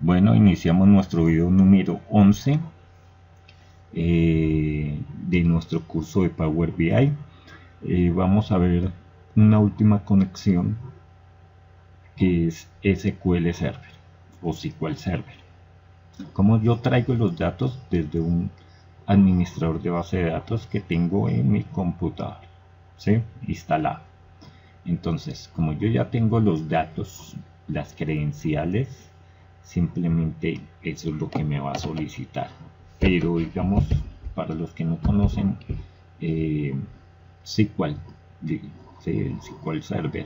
Bueno, iniciamos nuestro video número 11 de nuestro curso de Power BI. Vamos a ver una última conexión que es SQL Server o SQL Server. Como yo traigo los datos desde un administrador de base de datos que tengo en mi computador, ¿sí? Instalado. Entonces, como yo ya tengo los datos, las credenciales, simplemente eso es lo que me va a solicitar. Pero digamos, para los que no conocen SQL, el SQL Server,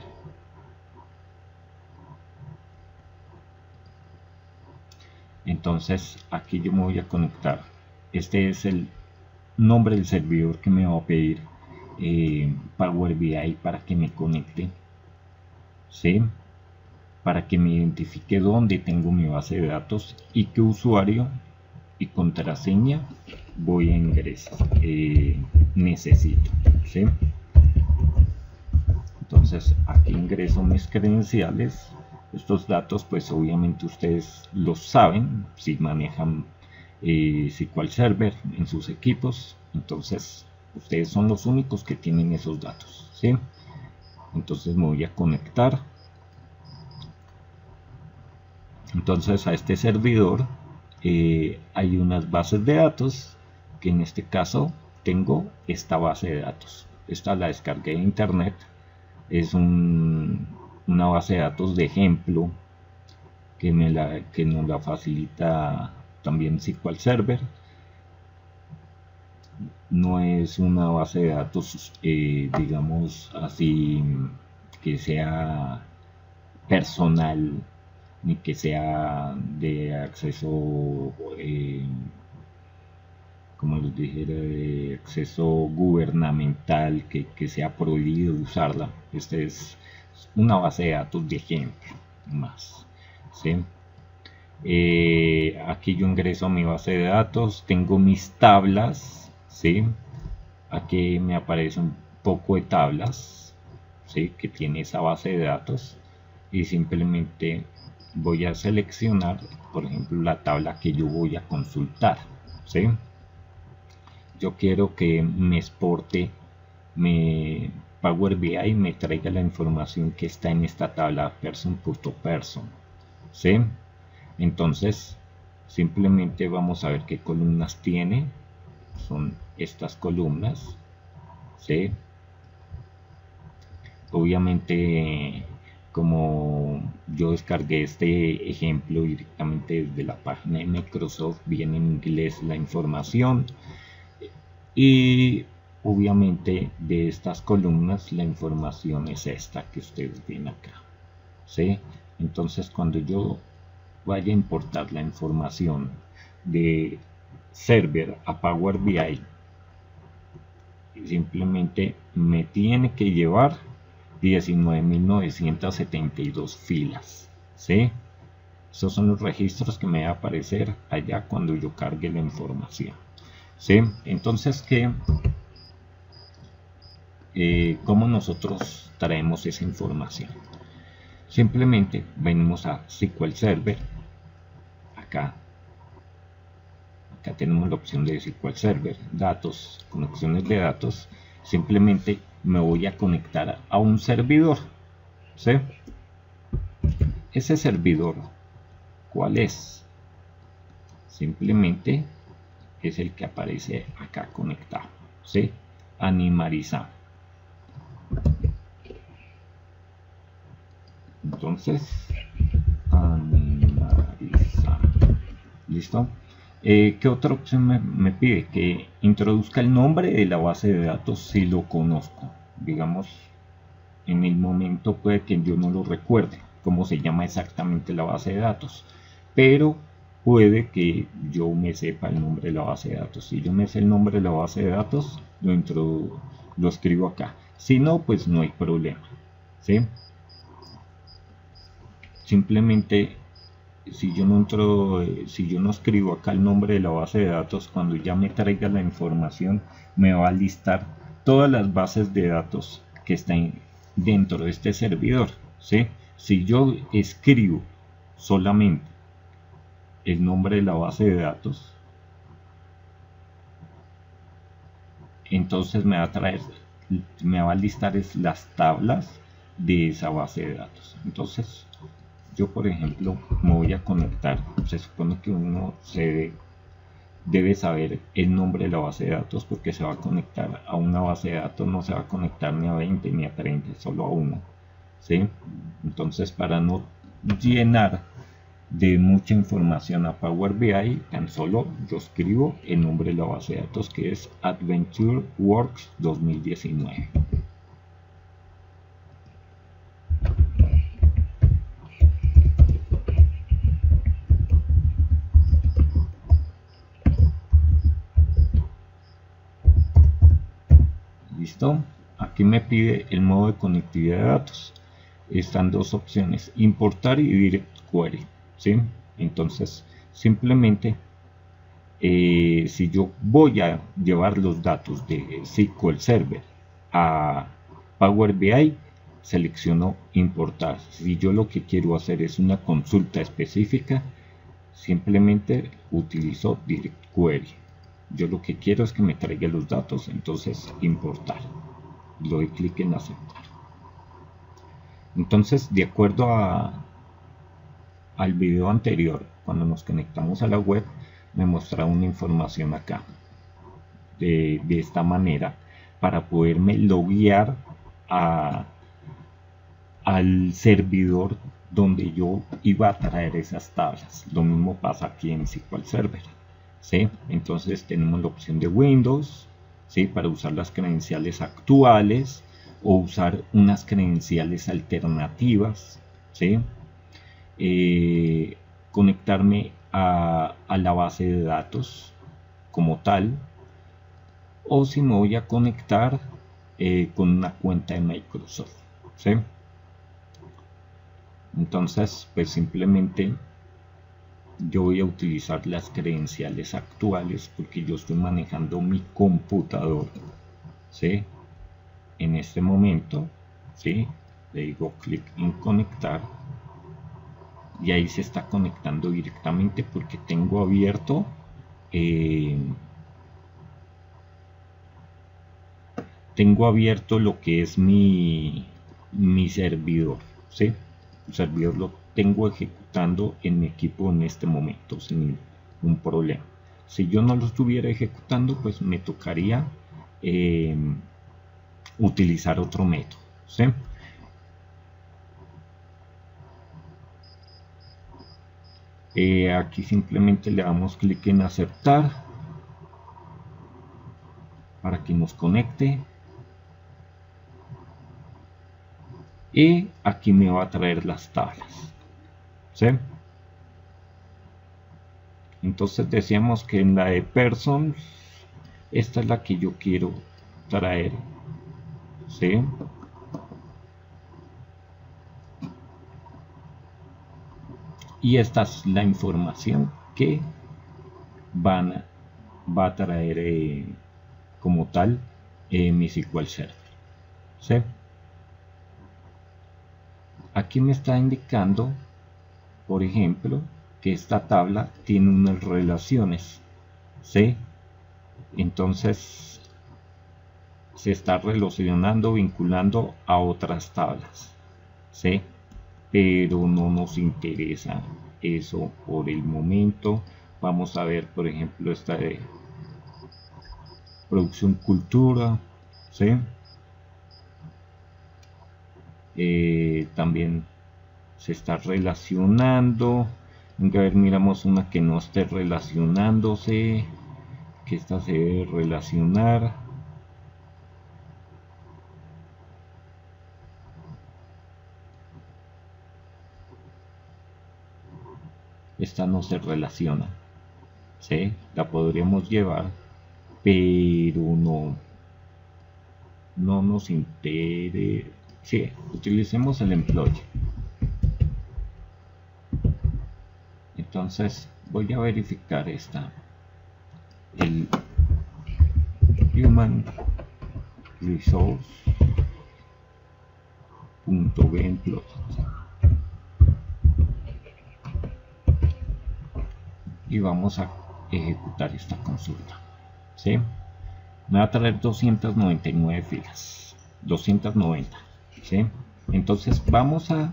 entonces aquí yo me voy a conectar. Este es el nombre del servidor que me va a pedir Power BI para que me conecte, ¿sí? Para que me identifique dónde tengo mi base de datos y qué usuario y contraseña voy a ingresar, necesito, ¿sí? Entonces aquí ingreso mis credenciales. Estos datos pues obviamente ustedes los saben si manejan SQL Server en sus equipos. Entonces ustedes son los únicos que tienen esos datos, ¿sí? Entonces me voy a conectar. Entonces a este servidor hay unas bases de datos, que en este caso tengo esta base de datos. Esta la descargué de internet. Es una base de datos de ejemplo que nos la facilita también SQL Server. No es una base de datos digamos así que sea personal, ni que sea de acceso como les dijera, de acceso gubernamental, que sea prohibido usarla. Esta es una base de datos de ejemplo más, ¿sí? Aquí yo ingreso a mi base de datos, tengo mis tablas, ¿sí? Aquí me aparece un poco de tablas, ¿sí? Que tiene esa base de datos, y simplemente voy a seleccionar, por ejemplo, la tabla que yo voy a consultar, ¿sí? Yo quiero que me exporte Power BI me traiga la información que está en esta tabla person.person, ¿sí? Entonces simplemente vamos a ver qué columnas tiene. Son estas columnas, ¿sí? Obviamente, como yo descargué este ejemplo directamente desde la página de Microsoft, viene en inglés la información. Y obviamente de estas columnas la información es esta que ustedes ven acá, ¿sí? Entonces cuando yo vaya a importar la información de server a Power BI, simplemente me tiene que llevar 19.972 filas, ¿sí? Esos son los registros que me va a aparecer allá cuando yo cargue la información, ¿sí? Entonces, ¿cómo nosotros traemos esa información? Simplemente venimos a SQL Server. Acá tenemos la opción de SQL Server, datos, conexiones de datos. Simplemente me voy a conectar a un servidor, ¿sí? Ese servidor, ¿cuál es? Simplemente es el que aparece acá conectado, ¿sí? Animarizar. Entonces, animarizar. ¿Listo? ¿Qué otra opción me pide? Que introduzca el nombre de la base de datos si lo conozco. Digamos, en el momento puede que yo no lo recuerde cómo se llama exactamente la base de datos, pero puede que yo me sepa el nombre de la base de datos. Si yo me sé el nombre de la base de datos, lo escribo acá. Si no, pues no hay problema, ¿sí? Simplemente si yo no escribo acá el nombre de la base de datos, cuando ya me traiga la información me va a listar todas las bases de datos que están dentro de este servidor, ¿sí? Si yo escribo solamente el nombre de la base de datos, entonces me va a traer, me va a listar las tablas de esa base de datos. Entonces yo, por ejemplo, me voy a conectar. Se supone que uno debe saber el nombre de la base de datos, porque se va a conectar a una base de datos, no se va a conectar ni a 20 ni a 30, solo a uno, ¿sí? Entonces, para no llenar de mucha información a Power BI, tan solo yo escribo el nombre de la base de datos, que es AdventureWorks 2019. ¿Listo? Aquí me pide el modo de conectividad de datos. Están dos opciones: importar y direct query, ¿sí? Entonces, simplemente, si yo voy a llevar los datos de SQL Server a Power BI, selecciono importar. Si yo lo que quiero hacer es una consulta específica, simplemente utilizo direct query. Yo lo que quiero es que me traiga los datos, entonces importar. Le doy clic en aceptar. Entonces, de acuerdo al video anterior, cuando nos conectamos a la web, me muestra una información acá de esta manera, para poderme loguear al servidor donde yo iba a traer esas tablas. Lo mismo pasa aquí en SQL Server, ¿sí? Entonces tenemos la opción de Windows, ¿sí?, para usar las credenciales actuales o usar unas credenciales alternativas, ¿sí? Conectarme a la base de datos como tal, o si me voy a conectar con una cuenta de Microsoft, ¿sí? Entonces, pues simplemente yo voy a utilizar las credenciales actuales, porque yo estoy manejando mi computador, ¿sí?, en este momento, ¿sí? Le digo clic en conectar y ahí se está conectando directamente, porque tengo abierto lo que es mi servidor, ¿sí? El servidor lo tengo ejecutando en mi equipo en este momento sin ningún problema. Si yo no lo estuviera ejecutando, pues me tocaría utilizar otro método, ¿sí? Aquí simplemente le damos clic en aceptar para que nos conecte, y aquí me va a traer las tablas, ¿sí? Entonces decíamos que en la de persons, esta es la que yo quiero traer, ¿sí? Y esta es la información que va a traer como tal mi SQL Server, ¿sí? Aquí me está indicando, por ejemplo, que esta tabla tiene unas relaciones, ¿sí? Entonces se está relacionando, vinculando a otras tablas, ¿sí? Pero no nos interesa eso por el momento. Vamos a ver, por ejemplo, esta de producción cultura, ¿sí? También se está relacionando. A ver, miramos una que no esté relacionándose, que esta se debe relacionar. Esta no se relaciona, ¿sí? La podríamos llevar, pero no nos interesa. Sí, utilicemos el employee. Entonces voy a verificar esta, el human resource.getEmployee. y vamos a ejecutar esta consulta, ¿sí? Me va a traer 299 filas, 290, ¿sí? Entonces vamos a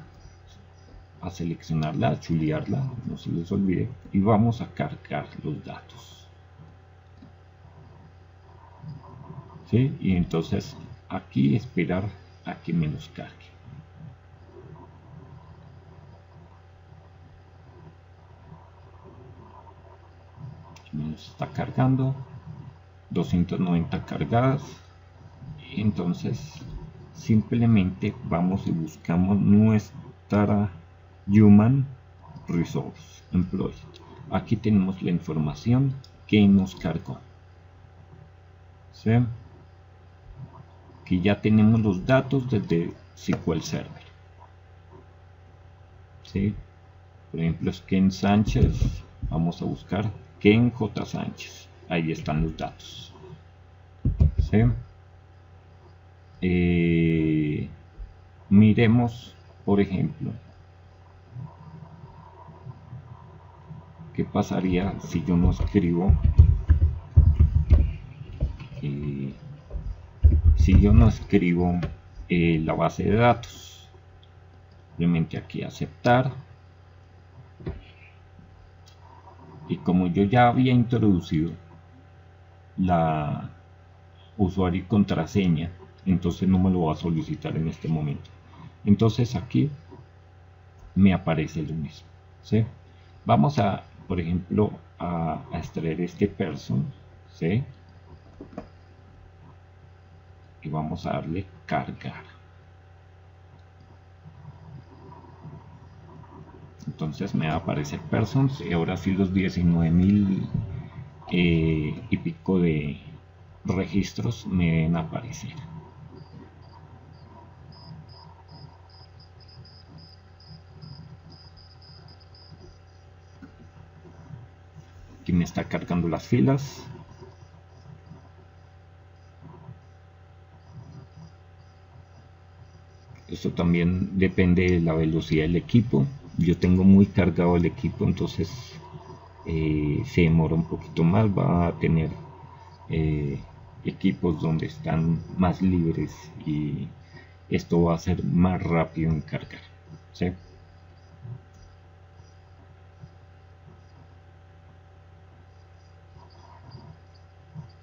seleccionarla, a chulearla, no se les olvide, y vamos a cargar los datos, ¿sí? Y entonces aquí esperar a que me los cargue. Me los está cargando, 290 cargadas. Entonces simplemente vamos y buscamos nuestra Human Resource Employee. Aquí tenemos la información que nos cargó, ¿sí? Aquí ya tenemos los datos desde SQL Server, ¿sí? Por ejemplo, es Ken Sánchez. Vamos a buscar Ken J. Sánchez. Ahí están los datos, ¿sí? Miremos, por ejemplo, qué pasaría si yo no escribo, la base de datos. Simplemente aquí aceptar, y como yo ya había introducido la usuario y contraseña, entonces no me lo va a solicitar en este momento. Entonces aquí me aparece lo mismo, ¿sí? Vamos a, por ejemplo, a extraer este person, ¿sí? Y vamos a darle cargar. Entonces me va a aparecer persons, y ahora sí los 19.000 y pico de registros me deben aparecer. Aquí me está cargando las filas. Esto también depende de la velocidad del equipo. Yo tengo muy cargado el equipo, entonces se demora un poquito más. Va a tener equipos donde están más libres y esto va a ser más rápido en cargar, ¿sí?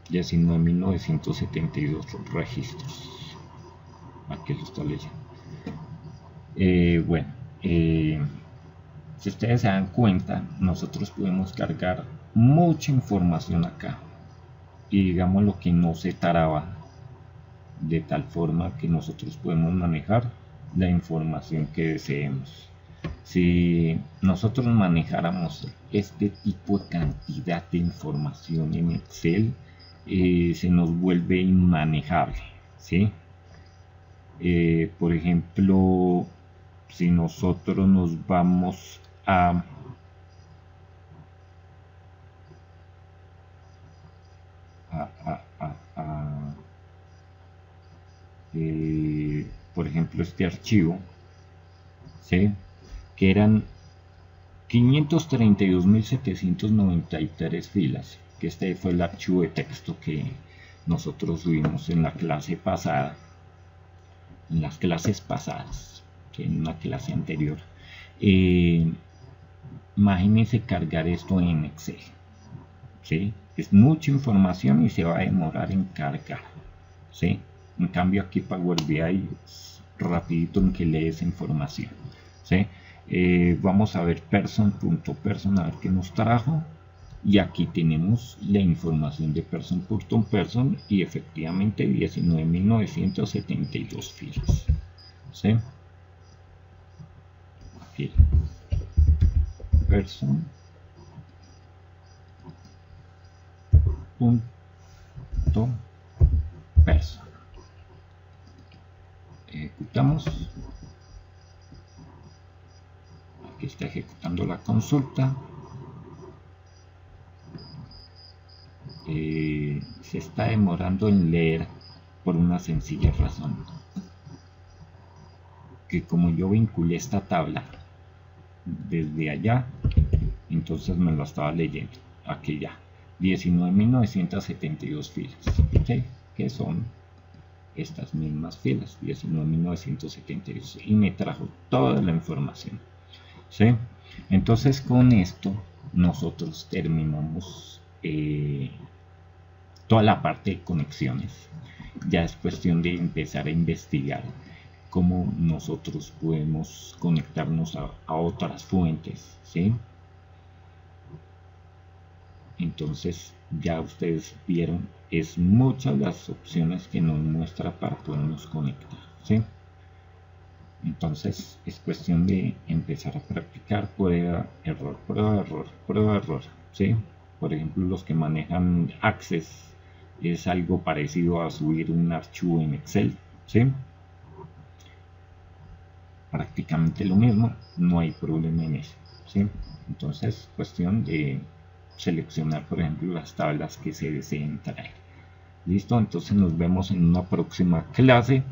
Ya 19.972 registros. Aquí lo está leyendo. Bueno, si ustedes se dan cuenta, nosotros podemos cargar mucha información acá, y digamos lo que no se taraba, de tal forma que nosotros podemos manejar la información que deseemos. Si nosotros manejáramos este tipo de cantidad de información en Excel, se nos vuelve inmanejable, ¿sí? Por ejemplo, si nosotros nos vamos a por ejemplo, este archivo, ¿sí? Que eran 532.793 filas, que este fue el archivo de texto que nosotros subimos en la clase pasada, en las clases pasadas, que en una clase anterior. Imagínense cargar esto en Excel, ¿sí? Es mucha información y se va a demorar en cargar, ¿sí? En cambio aquí Power BI es rapidito en que lee esa información, ¿sí? Vamos a ver person.person, a ver qué nos trajo, y aquí tenemos la información de person.person y efectivamente 19.972 filas, ¿sí? Aquí person.person. Ejecutamos. Aquí está ejecutando la consulta. Se está demorando en leer por una sencilla razón, que como yo vinculé esta tabla desde allá, entonces me lo estaba leyendo. Aquí ya, 19.972 filas, ¿okay? Que son estas mismas filas, 19.972, y me trajo toda la información, ¿sí? Entonces con esto nosotros terminamos toda la parte de conexiones. Ya es cuestión de empezar a investigar cómo nosotros podemos conectarnos a otras fuentes, ¿sí? Entonces ya ustedes vieron, es muchas las opciones que nos muestra para podernos conectar, ¿sí? Entonces es cuestión de empezar a practicar, prueba, error, prueba, error, prueba, error, ¿sí? Por ejemplo, los que manejan Access, es algo parecido a subir un archivo en Excel, ¿sí? Prácticamente lo mismo, no hay problema en eso, ¿sí? Entonces, cuestión de seleccionar, por ejemplo, las tablas que se deseen traer. Listo, entonces nos vemos en una próxima clase,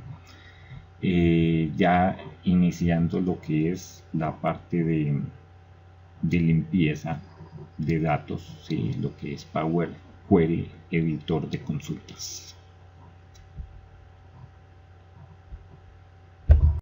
ya iniciando lo que es la parte de limpieza de datos, ¿sí? Lo que es Power Query, editor de consultas.